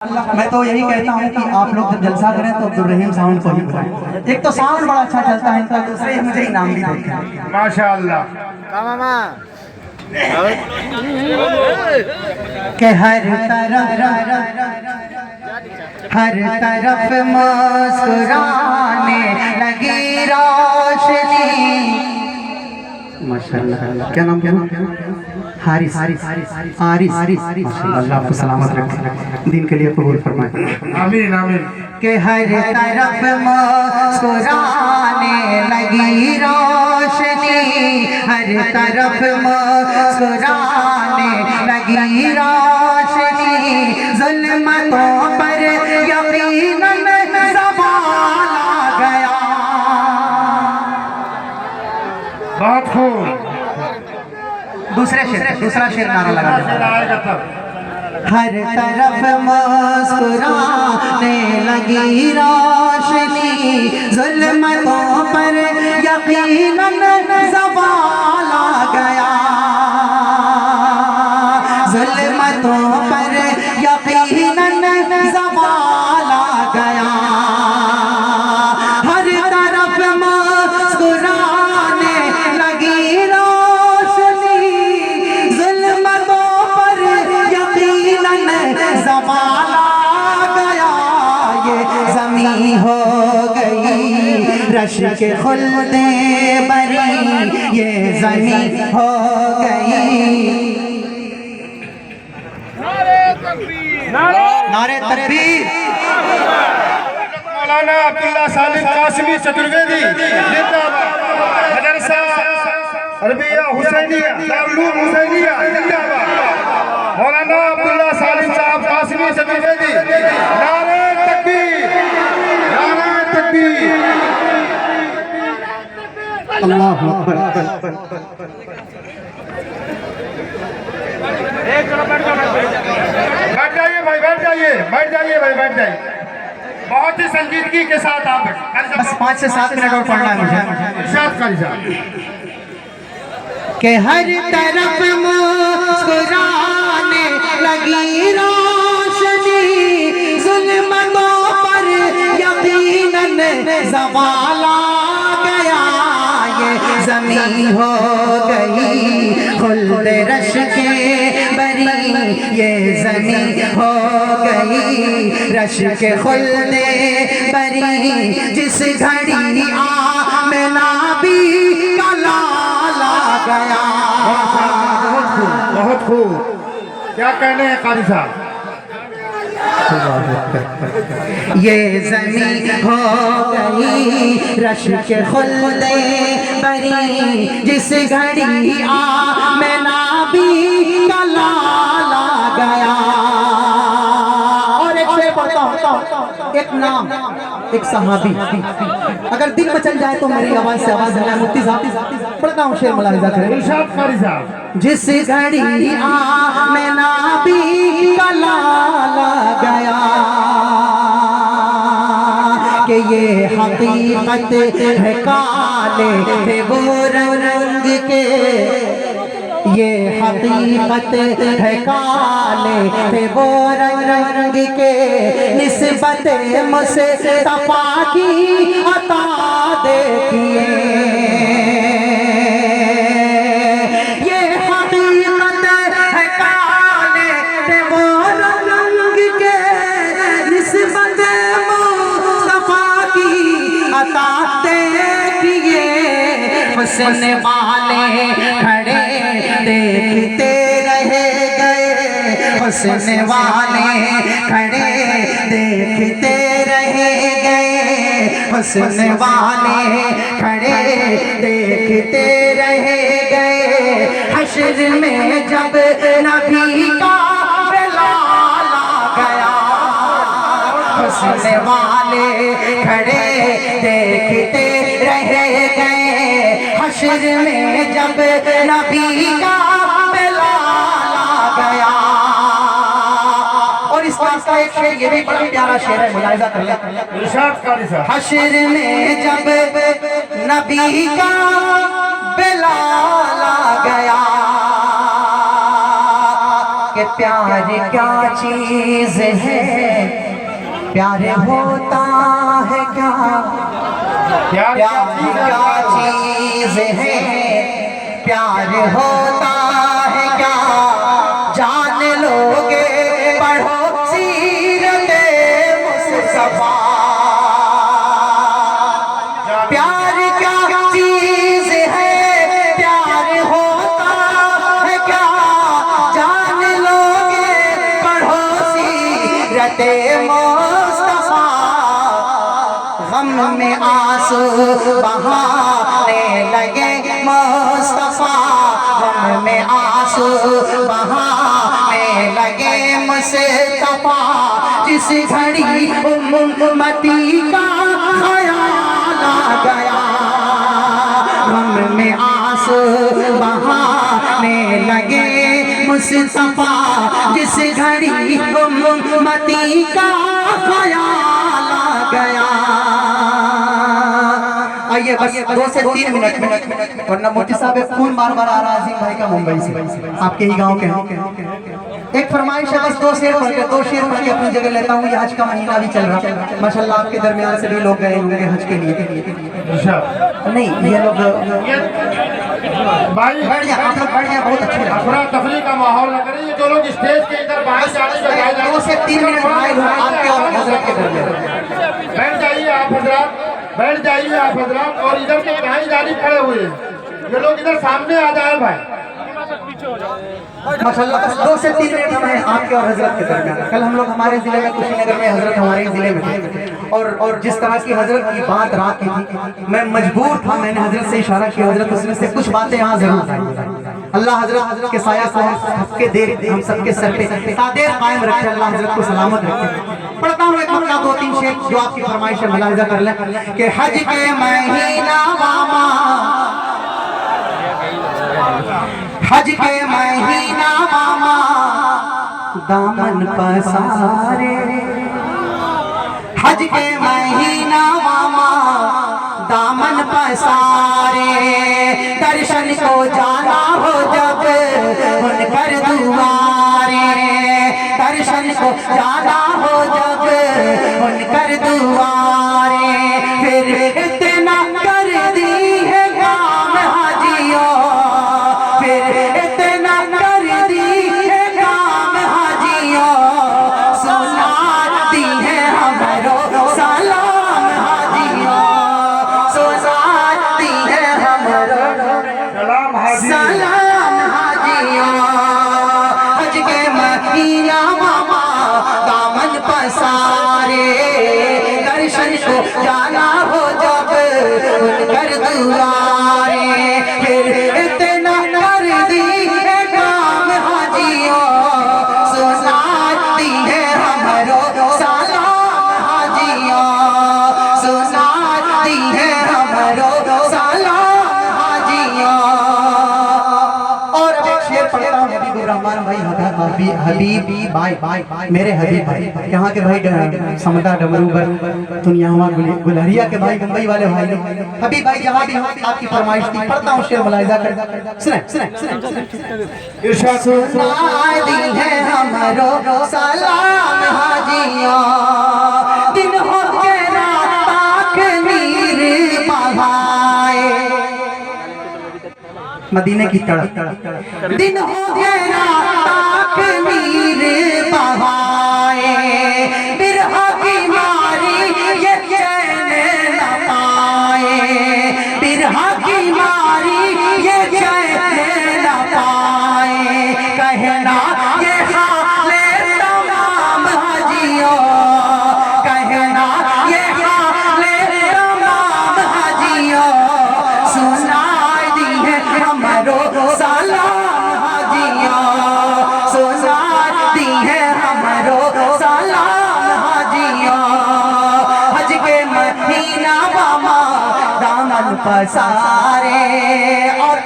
मैं तो यही कहता हूँ कि आप लोग जब जलसा करें तो अब्दुल रहीम साउंड को ही बुलाएं। एक तो साउंड बड़ा अच्छा चलता है इनका, दूसरे ही मुझे इनाम भी देते हैं माशाअल्लाह। कि हर तरफ मुस्कुराने लगी रोशनी। माशाअल्लाह। क्या नाम हारिस। माशाअल्लाह, अल्लाह आपको सलामत रखे, दिन के लिए कबूल फरमाए। आमीन आमीन। कि हर तरफ मुस्कुराने लगी रोशनी, हर तरफ मुस्कुराने लगी रोशनी। जुल्मतों पर यकीनन ज़वाल आ गया। बहुत खूब। दूसरा शेर नारा लगा। आएगा तब। हर तरफ मुस्कुराने लगी रोशनी, जुल्मतों पर यकीनन ज़वाल आ गया। जुल्मतों पर यकीनन ज़वाल आ गया। हर तरफ मुस्कुराने लगी रोशनी, जुल्मतों पर यकीनन ज़वाल आ गया। ये ज़मीं हो गई रश के खुल्दे बरी, ये ज़मीं हो गई। नारे तकबीर। मौलाना अब्दुल्ला सालिम कासिमी चतुर्वेदी जिंदाबाद। मदरसा अरबिया हुसैनिया दारुल हुसैनिया जिंदाबाद। मौलाना अब्दुल्ला सालिम साहब कासिमी चतुर्वेदी। नारे तकबीर, नारे तकबीर। अल्लाहु अकबर। बैठ जाइए भाई, बैठ जाइए, बैठ जाइए भाई, बैठ जाइए। बहुत ही संजीदगी के साथ आप बस 5 से 7 मिनट और पढ़ना है मुझे। इरशाद कीजिए। कि हर तरफ मुस्कुराने लगी रोशनी, जुल्मतों पर यकीनन ज़वाल आ गया। ये ज़मीं हो गई खुल्द रश के बरी, ये ज़मीं हो गई रश के खुल्दे बरी। जिस घड़ी आमिना भी का लाल आ गया। बहुत खूब। क्या कहने हैं कारी साहब? ये ज़मीं हो गई रश के खुल्दे बरी, जिस घड़ी आमिना भी का लाल आ गया। और एक शेर पढ़ता हूँ। एक नाम, एक सहाबी, अगर दिल में चल जाए तो मेरी आवाज से आवाज है। मुफ्ती साहब पढ़ता हूँ शेर, मुलाहिजा करें। इरशाद कारी साहब। जिस घड़ी आमिना भी का लाल आ गया, कि ये हकीकत है काले थे वो रंग के, ये हकीकत है काले थे वो रंग के। निस्बत मुस्तफा की अता देखिए, ये हकीकत है काले थे वो रंग के। निस्बत मुस्तफा की अता देखिए, हुस्न वाले खड़े देखते रह गए, हुस्न वाले खड़े देखते रह गए, हुस्न वाले खड़े देखते रह गए। हश्र में जब नबी का बिलाल आ गया, हुस्न वाले खड़े देखते रह गए। हश्र में जब नबी का बिलाल आ गया। और इस बात का एक शेर, ये भी बड़ा प्यारा शेर है, मुलाहिजा कर लें। इरशाद कारी साहब। हश्र में जब नबी का बिलाल आ गया, कि प्यार क्या चीज है प्यार होता है क्या, प्यार क्या चीज है, प्यार होता है क्या, जान लोगे पढ़ो सीरते मुस्तफा। प्यार क्या चीज है, प्यार होता है क्या, जान लोगे पढ़ो सीरते मुस्तफा। गम में आंसू बहाने लगे मुस्तफा, गम में आंसू बहाने लगे मुस्तफा। जिस घड़ी उम्मती का ख्याल आ गया, गम में आंसू बहाने लगे मुस्तफा। जिस घड़ी उम्मती का ख्याल आ गया। आइए बस 2 से 3 मिनट, वरना मोती साहब खून बार बार आ रहा है अजीम भाई का मुंबई से, आपके ही गांव के हैं। एक फरमाइश है, बस 2 शेर पढ़ के अपनी जगह लेता हूँ। ये हज का महीना भी चल रहा है माशाल्लाह, आपके दरमियान से भी लोग गए होंगे हज के लिए। नहीं ये लोग भाई बैठ जाए, आप लोग बैठ जाए, बहुत अच्छे अफरा तफरी का माहौल न करें। जो लोग स्टेज के इधर बाहर जाने का जाए 2 से 3 मिनट आपके और हजरत के दरमियान। बैठ जाइए आप हजरात, बैठ जाइए आप हजरात। और इधर के कहानी जानी खड़े हुए हैं, ये लोग इधर सामने आ जाए भाई। माशाल्लाह बस 2 से 3 मिनट हमें आपके और हजरत के दरमियान। कल हम लोग हमारे जिले में कुशीनगर में, हजरत हमारे जिले में थे, और जिस तरह की हजरत की बात रात की थी, मैं मजबूर था, मैंने हजरत से इशारा किया, हजरत उसमें से कुछ बातें यहाँ जरूर आई। अल्लाह हजरत के साया को हम सबके दे, हम सबके सर पे सादेर कायम रखे, अल्लाह हजरत को सलामत रखे। पढ़ता हूँ एक मक्का 2-3 शेर जो आपकी फरमाइश है, मुलाहिजा कर लें कि हज के महीना मामा, हज के महीना मामा दामन पसारे, हज के महीना मामा दामन पसारे। दर्शन को जाना हो जब उनकर दुआरे, दर्शन को जाना हो जब उनकर दुआरे। फिर इतना कर दी है काम हाजियों, फिर इतना कर दी है काम हाजियों। सुनाती है हमरो सलाम हाजियों, सुनाती है हमरो सलाम हाजी, सलाम हाजियों। हज के महीना मामा दामन पसारे, दर्शन को जाना हो जब उनकर दुआरे। फिर इतना कर दी है काम हाजियों, सुनाती है हमरो सलाम हाजियों, सुनाती है हमरो सलाम हाजियों। और अब एक शेर पढ़ता हूँ हबीबुर रहमान भाई, हबीब भाई, मेरे हबीब भाई, यहाँ के भाई समता डमरूगर दुनियावा गुलहरिया के भाई, मुंबई वाले भाई। हबीब भाई जहाँ भी आपकी फरमाइश थी, पढ़ता हूँ शेर, मुलाहिजा कर सुने। इरशाद सुनाती है हमरो सलाम हाजियों, दिन हो के रात नीर बहाए, मदीने की तड़प। दिन हो गया रात नीर बहाए, बिरहा की मारी ये चैन न पाए, बिरहा की मारी ये चैन न पाए। कहना ये हाले तमाम हाजियों, कहना ये हाले तमाम हाजियों। सुनाई दी है हमरो सलाम हाजियों, सुनाती है हमरो सलाम हाजियों। हज के महीना मामा दामन पसारे। और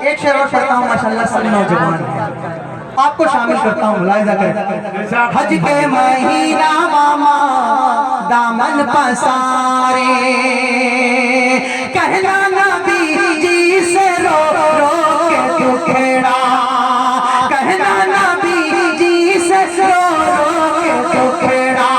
एक शेर और पढ़ता हूँ माशाल्लाह, सब नौजवान हैं, आपको शामिल करता हूँ, मुलाहिजा करें। हज के महीना मामा दामन पसारे, कहना नबी जी से रो रो के क्यों खेड़ा, कहना नबी जी से रो रो के क्यों खेड़ा।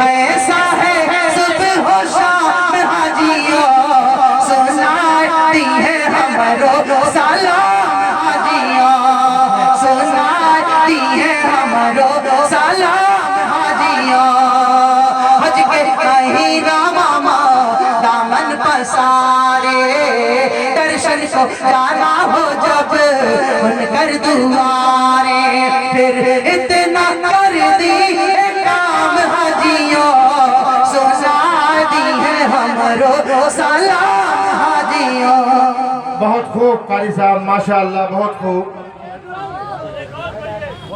ऐसा है सुबह हो शाम हाजियों सुनाती है हमरो सलाम हाजियों सुनाती है हमरो सलाम हाजियों हज के महीना मामा दामन पसारे दर्शन को जाना हो जब बनकर दुआरे फिर इतना कर दी काम हाजियों सुना दी है हमरो सलाम हाजियों। बहुत खूब कारी साहब, माशाअल्लाह, बहुत खूब।